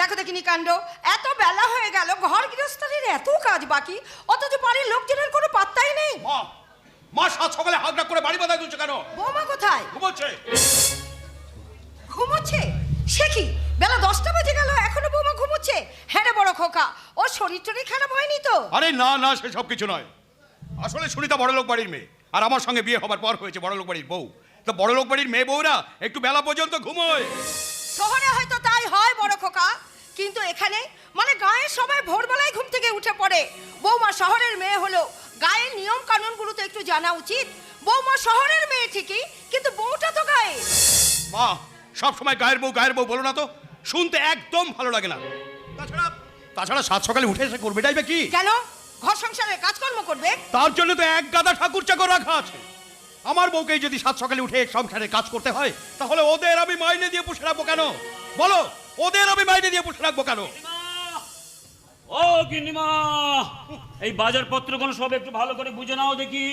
দেখো দেখিনি কাণ্ড, এত বেলা হয়ে গেল, ঘর গৃহস্থের এত কাজ বাকি, অথচ বাড়ির লোকজনের কোনো পাত্তাই নেই। মা মা সাত সকালে হাগড়া করে বাড়ি বাঁধায় দিচ্ছে কেন? বৌমা কোথায়? ঘুমোচ্ছে। ঘুমোচ্ছে? সে কি, বেলা 10টা বেজে গেল, এখনো বৌমা ঘুমোচ্ছে? হ্যাঁ রে বড় খোকা, ওর শরীর টরীর খারাপ হয়নি তো? আরে না না, সেসব কিছু নয়। আসলে সুনিতা বড়লোক বাড়ির মেয়ে, আর আমার সঙ্গে বিয়ে হবার পর হয়েছে বড়লোক বাড়ির বউ। তো বড়লোক বাড়ির মেয়ে বউরা একটু বেলা পর্যন্ত ঘুমোয়। শহরে হয়তো তাই হয় বড় খোকা, কিন্তু এখানে মানে গায়ের সবাই ভোরবেলায় ঘুম থেকে উঠে পড়ে। বৌমা শহরের মেয়ে হলো, গায়ের নিয়ম কানুনগুলো তো একটু জানা উচিত। বৌমা শহরের মেয়ে ঠিকই, কিন্তু বউটা তো গায়ে। মা সব সময় গায়ের বউ বলো না তো, শুনতে একদম ভালো লাগে না। তাছাড়া সাত সকালে উঠে এসে করবে যাইবে কি? কেন? ঘর সংসারের কাজকর্ম করবে? তার জন্য তো এক গাদা ঠাকুর চাকর রাখা আছে। আমার বউকে যদি সাত সকালে উঠে সংসারের কাজ করতে হয়, তাহলে ওদের আমি মাইনে দিয়ে পুষে রাখবো কেন? বলো, ওদের আমি মাইনে দিয়ে পুষে রাখবো কেন? ও গিন্নিমা, এই বাজারপত্রগুলো সব একটু ভালো করে বুঝে নাও দেখি।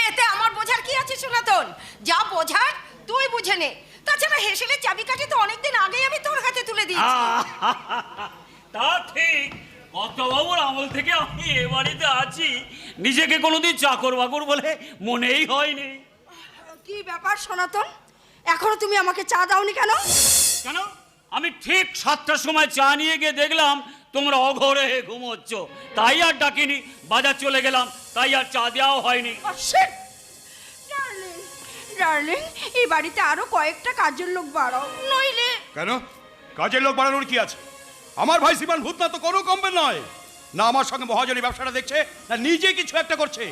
এতে আমার বোঝার কি আছে সনাতন? যা বোঝার তুই বুঝে নে। তাছাড়া হেসেলের চাবিকাঠি তো অনেকদিন আগেই আমি তোর হাতে তুলে দিয়েছি। তা ঠিক, কত বাবুর আমল থেকে আমি এ বাড়িতে আছি, নিজেকে কোনোদিন চাকর বাকর বলে মনেই হয়নি। কি ব্যাপার সনাতন, এখনো তুমি আমাকে চা দাওনি কেন? কেন? আমি ঠিক 7টার সময় চা নিয়ে গিয়ে দেখলাম তোমরা অঘরে ঘুমোচ্ছ, তাই আর ডাকিনি। বাজার চলে গেলাম, তাই আর চা দেওয়াও হয়নি। ডার্লিং, এই বাড়িতে আরো কয়েকটা কাজের লোক বাড়াও, নইলে। কেন? কাজের লোক বাড়ানোর কি আছে? আমার ভাই শ্রীমান ভূতনাথ তো কোনো কমবে নয় না। আমার সঙ্গে মহাজনী ব্যবসাটা দেখছে, না নিজে কিছু একটা করছে।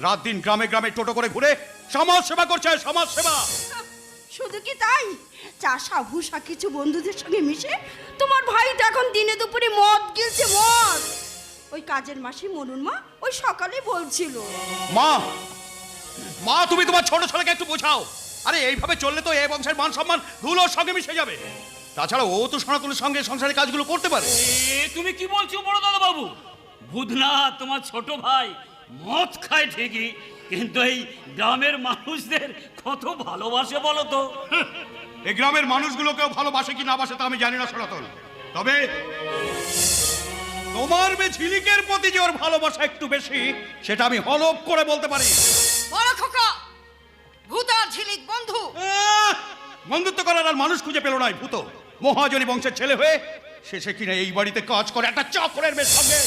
রাত দিন গ্রামে গ্রামে টোটো করে ঘুরে সমাজ সেবা করছে, সমাজ সেবা। শুধু কি তাই, চাষা ভুষা কিছু বন্ধুদের সঙ্গে মিশে তোমার ভাই তো এখন দিনে দুপুরে মদ গিলছে, মদ। ওই কাজের মাসি মনুন মা ওই সকালে বলছিল। মা মা তুমি তোমার ছোট ছেলেকে একটু বোঝাও। আরে এইভাবে চললে তো এই বংশের মান সম্মান ধুলোর সঙ্গে মিশে যাবে। তাছাড়া ও তো সনাতনের সঙ্গে সংসারের কাজগুলো করতে পারে। তুমি কি বলছো বড় দাদা বাবু? ভূতনাথ তোমার ছোট ভাই মদ খায় ঠিকই, কিন্তু এই গ্রামের মানুষদের কত ভালোবাসে বলো তো। এই গ্রামের মানুষগুলোকেও ভালোবাসে কি না বাসে তা আমি জানি না সনাতন, তবে তোমার মেয়ে ঝিলিকের প্রতি যে ওর ভালোবাসা একটু বেশি, সেটা আমি হলফ করে বলতে পারি। বড় খোকা, ভূত আর ঝিলিক বন্ধু? বন্ধুত্ব করার আর মানুষ খুঁজে পেল না ভূত। মহাজনী বংশের ছেলে হয়ে শেষে কিনা এই বাড়িতে কাজ করে একটা চাকরের মেয়ের সঙ্গে।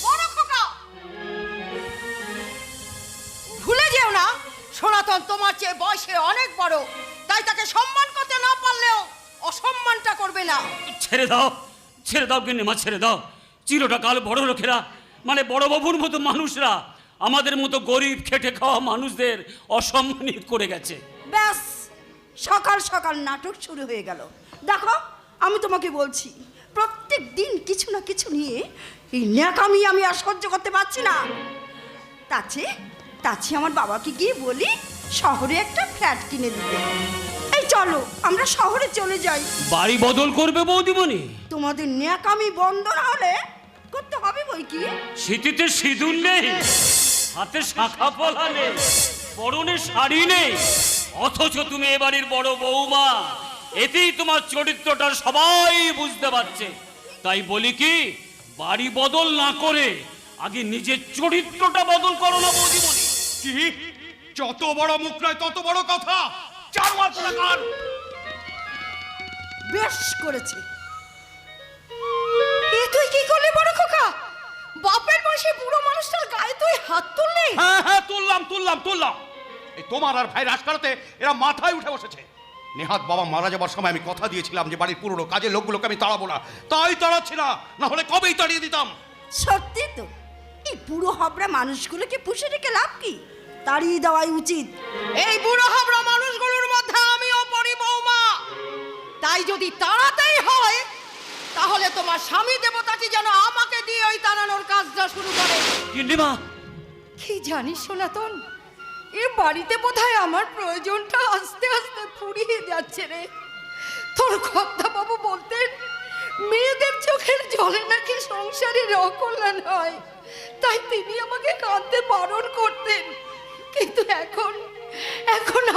বড় খোকা, ভুলে যেও না সনাতন তোমার চেয়ে বয়সে অনেক বড়, তাই তাকে সম্মান করতে না পারলেও অসম্মানটা করবে না। ছেড়ে দাও গিন্নিমা, ছেড়ে দাও। চিরটা কাল বড় লোকেরা মানে বড় বাবুর মতো মানুষরা আমাদের মতো গরিব খেটে খাওয়া মানুষদের অসম্মানিত করে গেছে। ব্যাস, সকাল সকাল নাটক শুরু হয়ে গেল। দেখো, আমি তোমাকে বলছি, প্রত্যেক দিন কিছু না কিছু নিয়ে এই ন্যাকামি আমি আর সহ্য করতে পারছি না। তাছে আমার বাবাকে গিয়ে বলি শহরে একটা ফ্ল্যাট কিনে দিতে। এই চলো আমরা শহরে চলে যাই। বাড়ি বদল করবে বৌদিমণি? তোমাদের ন্যাকামি বন্ধ না হলে করতে হবে বই কি। শীতিতে সিঁদুর নেই, হাতে শাখা পলা নেই, পরনে শাড়ি নেই, অথচ তুমি এ বাড়ির বড় বৌমা। এতেই তোমার চরিত্রটা সবাই বুঝতে পারছে। তাই বলি কি, বাড়ি বদল না করে আগে নিজের চরিত্রটা বদল করো না বৌদিমণি। কি? যত বড় মুখ নয় তত বড় কথা। চারবার প্রকার। বেশ করেছে। এ তুই কি করলি বড় খোকা? বাপের বয়সে বুড়ো মানুষটার গায়ে তুই হাত তুললি? হ্যাঁ তুললাম। এই তোমার আর ভাই রাজকারাতে এরা মাথায় উঠে বসেছে। নেহাত বাবা মারা যাবার সময় আমি কথা দিয়েছিলাম যে বাড়ির পুরনো কাজের লোকগুলোকে আমি তাড়াবো না, তাই তাড়াচ্ছি না হলে কবেই তাড়িয়ে দিতাম। সত্যি তো, এই বুড়ো হাবড়া মানুষগুলোকে পুষে রেখে লাভ কি? তাড়িয়ে দেওয়াই উচিত। এই বুড়ো হাবড়া মানুষগুলোর মধ্যে আমিও পড়ি বৌমা। তাই যদি তাড়াতেই হয়, তাহলে তোমার স্বামী দেবতাটি যেন আমাকে দিয়ে ওই তাড়ানোর কাজটা শুরু করে। গিন্নিমা, কি জানিস সনাতন, এ বাড়িতে বোধহয় আমার প্রয়োজনটা আস্তে আস্তে ফুরিয়ে যাচ্ছে রে। তোর কর্তা বাবু বলতেন মেয়েদের চোখের জলে নাকি সংসারের অকল্যাণ হয়, তাই তিনি আমাকে কাঁদতে বারণ করতেন। কিন্তু এখন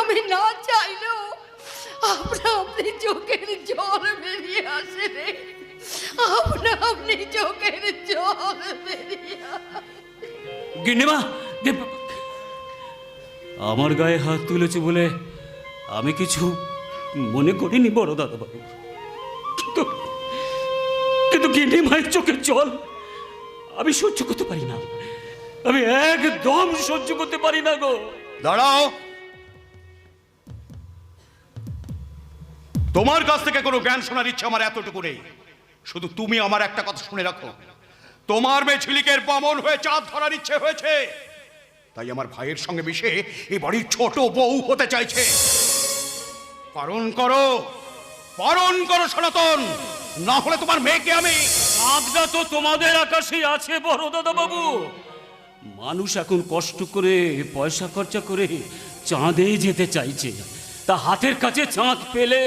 আমি না চাইলেও আপনা আপনি চোখের জল বেরিয়ে আসে রে। এমনি চোখের জল বেরিয়ে আসে। গিন্নিমা আমার গায়ে হাত তুলেছে বলে আমি কিছু মনে করিনি বড় দাদাবাবু, কিন্তু কিন্তু গিন্নিমায়ের চোখের জল আমি সহ্য করতে পারি না, আমি একদম সহ্য করতে পারি না গো। দাঁড়াও, তোমার কাছ থেকে কোনো জ্ঞান শোনার ইচ্ছা আমার এতটুকু নেই। শুধু তুমি আমার একটা কথা শুনে রাখো, তোমার মেয়ে ঝিলিকের বামন হয়ে চাঁদ ধরার ইচ্ছে হয়েছে, তাই আমার ভাইয়ের সঙ্গে মিশে এই বাড়ির ছোট বউ হতে চাইছে। পালন করো, পালন করো সনাতন, না হলে তোমার মেয়েকে আমি। চাঁদটা তো তোমাদের আকাশেই আছে বড় দাদাবাবু। মানুষ এখন কষ্ট করে পয়সা খরচা করে চাঁদে যেতে চাইছে, তা হাতের কাছে চাঁদ পেলে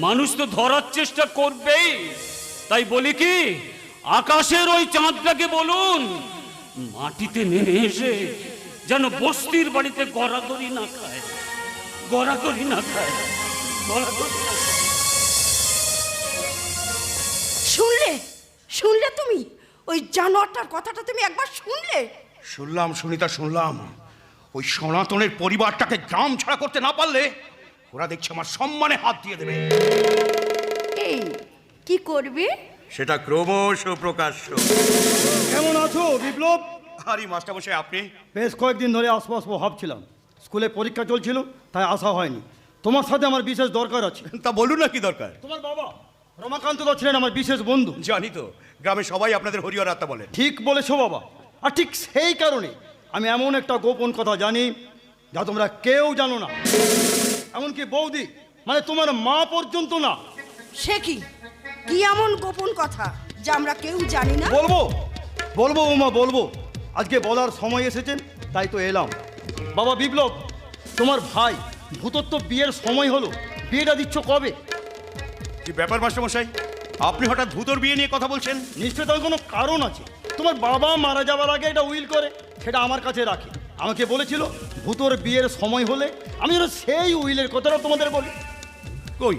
মানুষ তো ধরার চেষ্টা করবেই। তাই বলি কি, আকাশের ওই চাঁদটাকে বলুন মাটিতে নেমে এসে যেন বস্তির বাড়িতে গড়াগড়ি না খায়, গড়াগড়ি না খায়, গড়াগড়ি না খায়। শুনলে শুনলে তুমি ওই জানোয়ারটার কথাটা তুমি একবার শুনলে? শুনলাম সুনিতা, শুনলাম। ওই সনাতনের পরিবারটাকে গ্রাম ছাড়া করতে না পারলে ওরা দেখছে আমার সম্মানে হাত দিয়ে দেবে। এই কি করবে? সেটা ক্রমশ প্রকাশ্য। কেমন আছো বিপ্লব? আরে মাস্টারমশাই, আপনি? বেশ কয়েকদিন ধরে আসবো আসবো ভাবছিলাম, স্কুলে পরীক্ষা চলছিল তাই আসা হয়নি। তোমার সাথে আমার বিশেষ দরকার আছে। তা বলুন না কি দরকার। তোমার বাবা রমাকান্ত দা ছিলেন আমার বিশেষ বন্ধু। জানি তো, গ্রামে সবাই আপনাদের হরিহর আত্মা বলে। ঠিক বলেছো বাবা, আর ঠিক সেই কারণে আমি এমন একটা গোপন কথা জানি যা তোমরা কেউ জানো না, এমনকি বৌদি মানে তোমার মা পর্যন্ত না। সে কি কি এমন গোপন কথা যা আমরা কেউ জানি না? বলবো বলবো উমা বলবো, আজকে বলার সময় এসেছেন তাই তো এলাম। বাবা বিপ্লব, তোমার ভাই ভূতর তো বিয়ের সময় হলো, বিয়েটা দিচ্ছ কবে? কি ব্যাপার মাস্টারমশাই, আপনি হঠাৎ ভূতর বিয়ে নিয়ে কথা বলছেন? নিশ্চয় তার কোনো কারণ আছে। তোমার বাবা মারা যাওয়ার আগে এটা উইল করে সেটা আমার কাছে রাখে, আমাকে বলেছিল ভূতর বিয়ের সময় হলে আমি যেন সেই উইলের কথাটা তোমাদের বলি। কই,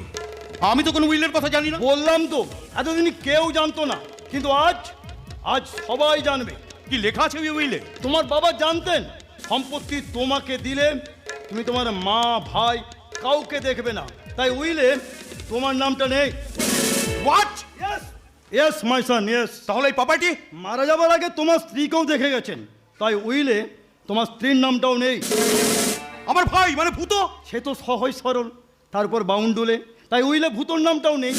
আমি তো কোনো উইলের কথা জানি না। বললাম তো, এতদিন কেউ জানতো না, কিন্তু আজ আজ সবাই জানবে। কি লেখা আছে ওই উইলে? তোমার বাবা জানতেন সম্পত্তি তোমাকে দিলে তুমি তোমার মা ভাই কাউকে দেখবে না, তাই উইলে তোমার নামটা নেই। What? Yes my Son, yes. তাহলে এই প্রপার্টি? মারা যাবার আগে তোমার স্ত্রীকেও দেখে গেছেন, তাই উইলে তোমার স্ত্রীর নামটাও নেই। আমার ভাই মানে ভূত? সে তো সহজ সরল, তারপর বাউন্ডুলে, তাই উইলে ভূতর নামটাও নেই।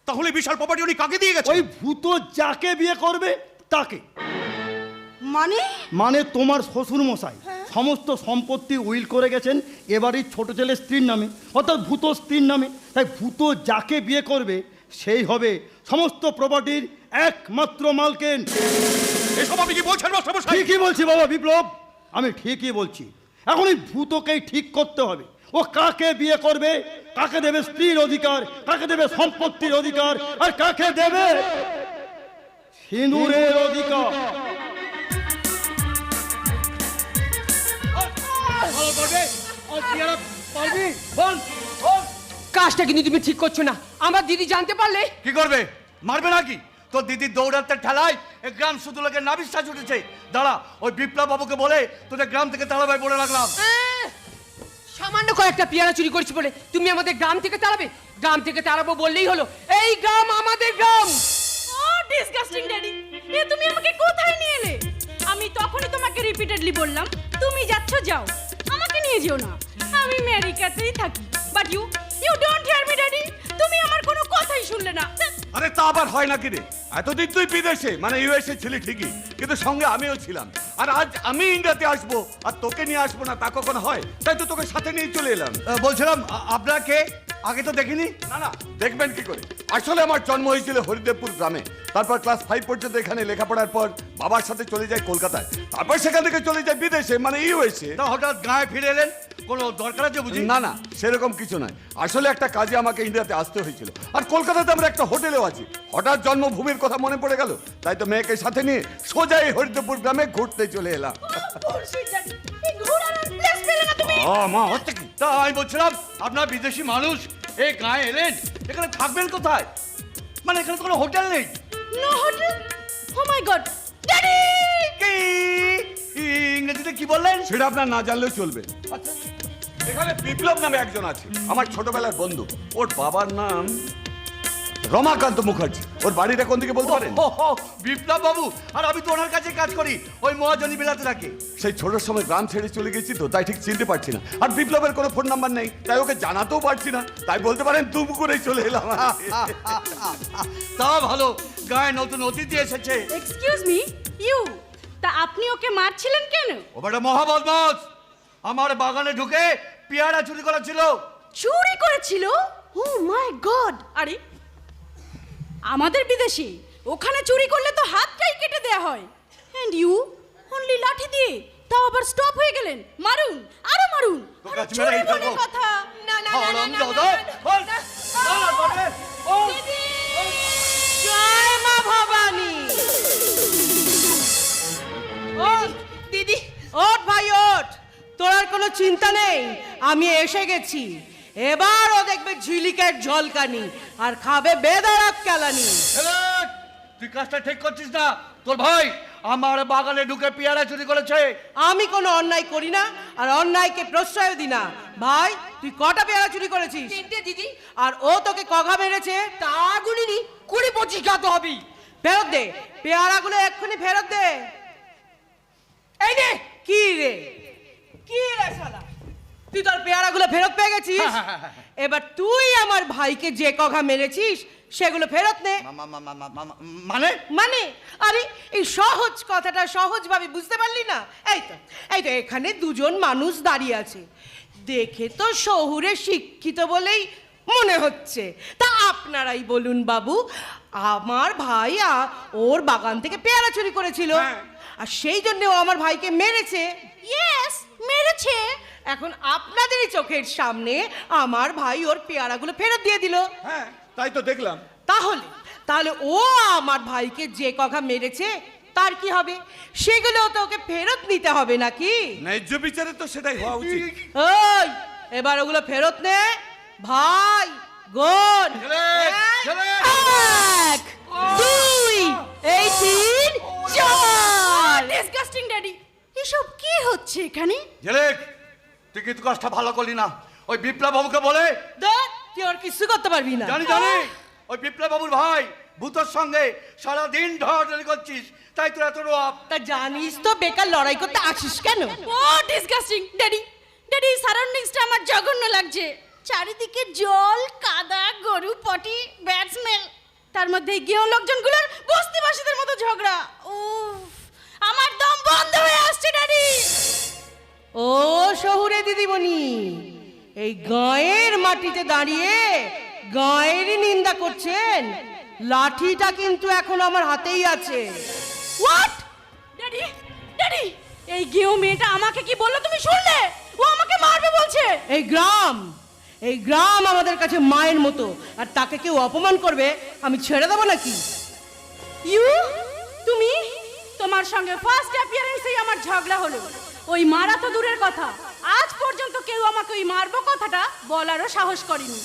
তাহলে বিশাল প্রপার্টি উনি কাকে দিয়ে গেছে? ওই ভূত যাকে বিয়ে করবে তাকে, মানে মানে তোমার শ্বশুর মশাই সমস্ত সম্পত্তি উইল করে গেছেন এবারই ছোট ছেলের স্ত্রীর নামে, অর্থাৎ ভূত স্ত্রীর নামে। তাই ভূত যাকে বিয়ে করবে সেই হবে সমস্ত প্রপার্টির একমাত্র মালকিন। এসব আপনি কি বলছেন মাস্টারমশাই? ঠিকই বলছি বাবা বিপ্লব, আমি ঠিকই বলছি। এখন এই ভূতকেই ঠিক করতে হবে, ও কাকে বিয়ে করবে, কাকে দেবে স্ত্রীর অধিকার, কাকে দেবে সম্পত্তির অধিকার, আর কাকে দেবে সিঁদুরের অধিকার। কাজটা কিন্তু তুমি ঠিক করছো না, আমার দিদি জানতে পারলে। কি করবে? মারবে নাকি? তোর দিদির দৌড়াতে ঠেলায় এই গ্রাম শুধু লোকের নাবিশ্বাস উঠেছে। দাঁড়া, ওই বিপ্লব বাবুকে বলে তোদের গ্রাম থেকে তাড়াবাই বলে রাখলাম। সামান্য কয়েকটা পেয়ারা চুরি করছি বলে তুমি আমাদের গ্রাম থেকে তাড়াবে? গ্রাম থেকে তাড়াবো বললেই হলো, এই গ্রাম আমাদের গ্রাম। ও ডিসগাস্টিং ড্যাডি, এ তুমি আমাকে কোথায় নিয়ে এলে? আমি তখনই তোমাকে রিপিটেডলি বললাম তুমি যাচ্ছ যাও, আমাকে নিয়ে যেও না, আমি আমেরিকাতেই থাকি। But you don't hear me daddy, তুমি আমার কোনো কথাই শুনলে না। আরে তা আবার হয় নাকি রে? এতদিন তুই বিদেশে মানে ইউএসএ ছিলি ঠিকই, কিন্তু সঙ্গে আমিও ছিলাম। আর আজ আমি ইন্ডিয়াতে আসবো আর তোকে নিয়ে আসবো না, তা কখনো হয়? তাই তো তোকে সাথে নিয়ে চলে এলাম। বলছিলাম আপনারা কে? আগে তো দেখিনি। না না, দেখবেন কি করে? আসলে আমার জন্ম হয়েছিল হরিদেবপুর গ্রামে, তারপর ক্লাস 5 পর্যন্ত এখানে লেখাপড়ার পর বাবার সাথে চলে যাই কলকাতায়, তারপর সেখান থেকে চলে যাই বিদেশে মানে ইউএসএ। তা হঠাৎ গায়ে ফিরে এলেন, কোনো দরকার আছে বুঝি? না না, সেরকম কিছু নয়। আসলে একটা কাজে আমাকে ইন্ডিয়াতে আসতে হয়েছিল, আর কলকাতাতে আমরা একটা হোটেলেও আছি। হঠাৎ জন্মভূমির কথা মনে পড়ে গেল, তাই তো মেয়েকে সাথে নিয়ে সোজা এই হরিদেবপুর গ্রামে ঘুরতে চলে এলাম। বুলশিট ড্যাডি, এই ঘোড়ার প্লেস পেলে না তুমি? মা হচ্ছে কি? তা আমি বলছিলাম আপনার বিদেশি মানুষ এই গায়ে এলেন, এখানে থাকবেন কোথায়? মানে এখানে তো কোনো হোটেল নেই। No hotel? Oh my god, daddy! কি ইংরেজিতে কি বললেন? সেটা আপনার না জানলেও চলবে। আচ্ছা, এখানে বিপ্লব নামে একজন আছে, আমার ছোটবেলার বন্ধু। ওর বাবার নাম রমাকান্ত মুখার্জি। ওর বাড়িটা কোন দিকে বলতে পারেন? বিপ্লব বাবু, আর আমি তো ওনার কাছে কাজ করি, ওই মহাজনী বিলাতে থাকি। সেই ছোট সময় গ্রাম ছেড়ে চলে গেছি তো, তাই ঠিক চিনতে পারছি না। আর বিপ্লবের কোনো ফোন নাম্বার নেই, তাই ওকে জানাতেও পারছি না। তাই বলতে পারেন দুম করেই চলে এলাম। তা ভালো, গায়ে নতুন অতিথি এসেছে। এক্সকিউজ মি, ইউ, তা আপনি ওকে মারছিলেন কেন? ও বেটা মহাবদমাস, আমার বাগানে ঢুকে পেয়ারা চুরি করেছিল। চুরি করেছিল? ও মাই গড! আরে আমাদের বিদেশে ওখানে চুরি করলে তো হাতটাই কেটে দেয়া হয়, এন্ড ইউ অনলি লাঠি দিয়ে, তাও আবার স্টপ হয়ে গেলেন। মারুন, আরো মারুন। তোর আরে কাছে চুরি মেরেই বলে ফেলবো। কথা। না না না না, না, হারামজাদা, বল, বল, বল। দিদি, জয় মা ভবানী। ওঠ দিদি, ওঠ ভাই ওঠ, তোর আর কোনো চিন্তা নেই, আমি এসে গেছি। এবার ও দেখবে ঝিলিকের ঝলকানি আর খাবে বেদরাক কেলানি। এলে, তুই কাজটা ঠিক করছিস না। তোর ভাই আমার বাগানে ঢুকে পেয়ারা চুরি করেছে। আমি কোনো অন্যায় করি না আর অন্যায়কে প্রশ্রয় দিই না। ভাই তুই কটা পেয়ারা চুরি করেছিস? তিনটে দিদি। আর ও তোকে কঘা মেরেছে? তা গুনিনি 20-25 গাতো হবি। ফেরত দে পেয়ারাগুলো, এক্ষুনি ফেরত দে। এই নে। কি রে, কি রে শালা, তুই তোর পেয়ারাগুলো ফেরত পেয়ে গেছিস? এবার তুই আমার ভাইকে যে কঘা মেরেছিস সেগুলো ফেরত নে। মানে মানে আরে এই সহজ কথাটা সহজভাবে বুঝতে পারলি না? এই তো এখানে দুজন মানুষ দাঁড়িয়ে আছে, দেখে তো শহুরে শিক্ষিত বলেই মনে হচ্ছে। তা আপনারাই বলুন বাবু, আমার ভাই ওর বাগান থেকে পেয়ারা চুরি করেছিল, আর সেই জন্য ও আমার ভাইকে মেরেছে। ইয়েস, মেরেছে। এখন আপনাদেরই চোখের সামনে আমার ভাই ওর পেয়ারাগুলো ফেরত দিয়ে দিল। হ্যাঁ, তাই তো দেখলাম। তাহলে ও আমার ভাইকে যে কঘা মেরেছে তার কি হবে? সেগুলো তো ওকে ফেরত নিতে হবে নাকি? ন্যায্য বিচারে তো সেটাই হওয়া উচিত। ওই এবার ওগুলো ফেরত নে ভাই। গোন, ছেলে। 1 2 এই 3 4। ডিসগাস্টিং ড্যাডি, এসব কি হচ্ছে এখানে? ঝেলেক, তুই কিন্তু কাজটা ভালো করলি না। ওই বিপ্লব বাবুকে বলে। দেখ তুই আর কিছু করতে পারবি না। জানি ওই বিপ্লব বাবুর ভাই ভূতর সঙ্গে সারাদিন ঢড়াঢড়ি করছিস, তাই তোর এত রোয়াব। তা জানিস তো বেকার লড়াই করতে আসিস কেন? ও ডিসগাস্টিং ড্যাডি, ড্যাডি সারাউন্ডিংসটা আমার জঘন্য লাগছে। চারিদিকে জল, কাদা, গরু পটি, ব্যাড স্মেল, তার মধ্যে গিয়েও লোকজনগুলোর বস্তিবাসীদের মতো ঝগড়া। উফ, আমার দম বন্ধ হয়ে আসছে ড্যাডি। ও শহুরে দিদিমণি, এই গায়ের মাটিতে দাঁড়িয়ে গায়েরই নিন্দা করছেন? লাঠিটা কিন্তু এখন আমার হাতেই আছে। হোয়াট? ড্যাডি, ড্যাডি, এই গেও মেয়েটা আমাকে কি বললো তুমি শুনলে? ও আমাকে মারবে বলছে। এই গ্রাম আমাদের কাছে মায়ের মতো, আর তাকে কেউ অপমান করবে আমি ছেড়ে দেবো নাকি? ইউ, তুমি, তোমার সঙ্গে ফার্স্ট অ্যাপিয়ারেন্সেই আমার ঝগড়া হলো। ওই মারা তো দূরের কথা, আজ পর্যন্ত কেউ আমাকে ওই মারবো কথাটা বলারও সাহস করেনি।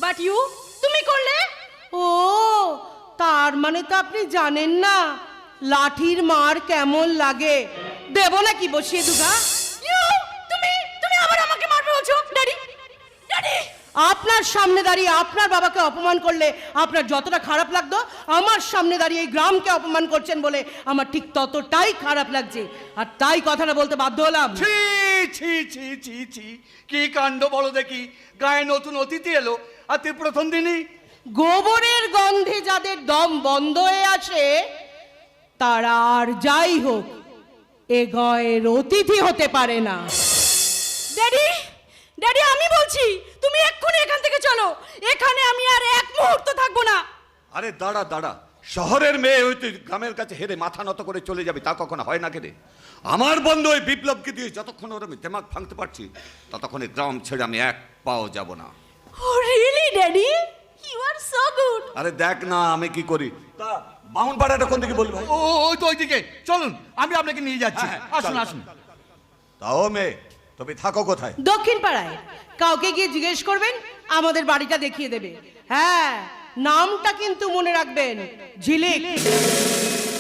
বাট ইউ, তুমি করলে। ও তার মানে তো আপনি জানেন না লাঠির মার কেমন লাগে। দেবো নাকি বসিয়ে দুগা? ইউ, তুমি আবার আমাকে মারবে বলছো? ড্যাডি, ড্যাডি, আপনার সামনে দাঁড়িয়ে আপনার বাবাকে অপমান করলে আপনার যতটা খারাপ লাগতো, আমার সামনে দাঁড়িয়ে এই গ্রামকে অপমান করছেন বলে আমার ঠিক ততটাই খারাপ লাগছে, আর তাই কথাটা বলতে বাধ্য হলাম। ছি ছি ছি ছি ছি, কি কাণ্ড বলো দেখি। গায়ে নতুন অতিথি এলো আর তুই প্রথম দিনই। গোবরের গন্ধে যাদের দম বন্ধ হয়ে আসে তারা আর যাই হোক এ গায়ের অতিথি হতে পারে না। ড্যাডি, ড্যাডি, আমি বলছি তুমি এক্ষুনি এখান থেকে চলো। এখানে আমি আর এক মুহূর্ত থাকবো না। আরে দাঁড়া দাঁড়া, শহরের মেয়ে হইতে গ্রামের কাছে হেরে মাথা নত করে চলে যাবে, তা কখনো হয় না কেনে? আমার বন্ধু ওই বিপ্লবকে দিয়ে যতক্ষণ ওর আমি দিমাগ ভাঙতে পারছি ততক্ষণ এই গ্রাম ছেড়ে আমি এক পাও যাব না। Oh really daddy, you are so good. আরে দেখ না আমি কি করি। তা বামুন পাড়াটা কোন দিকে বলবি ভাই? ওই তো ওইদিকে চলুন, আমি আপনাকে নিয়ে যাচ্ছি। আসুন চল, আসুন। তাও মেয়ে তবে থাকো কোথায়? দক্ষিণ পাড়ায়। কাউকে গিয়ে জিজ্ঞেস করবেন, আমাদের বাড়িটা দেখিয়ে দেবে। হ্যাঁ, নামটা কিন্তু মনে রাখবেন, ঝিলিক।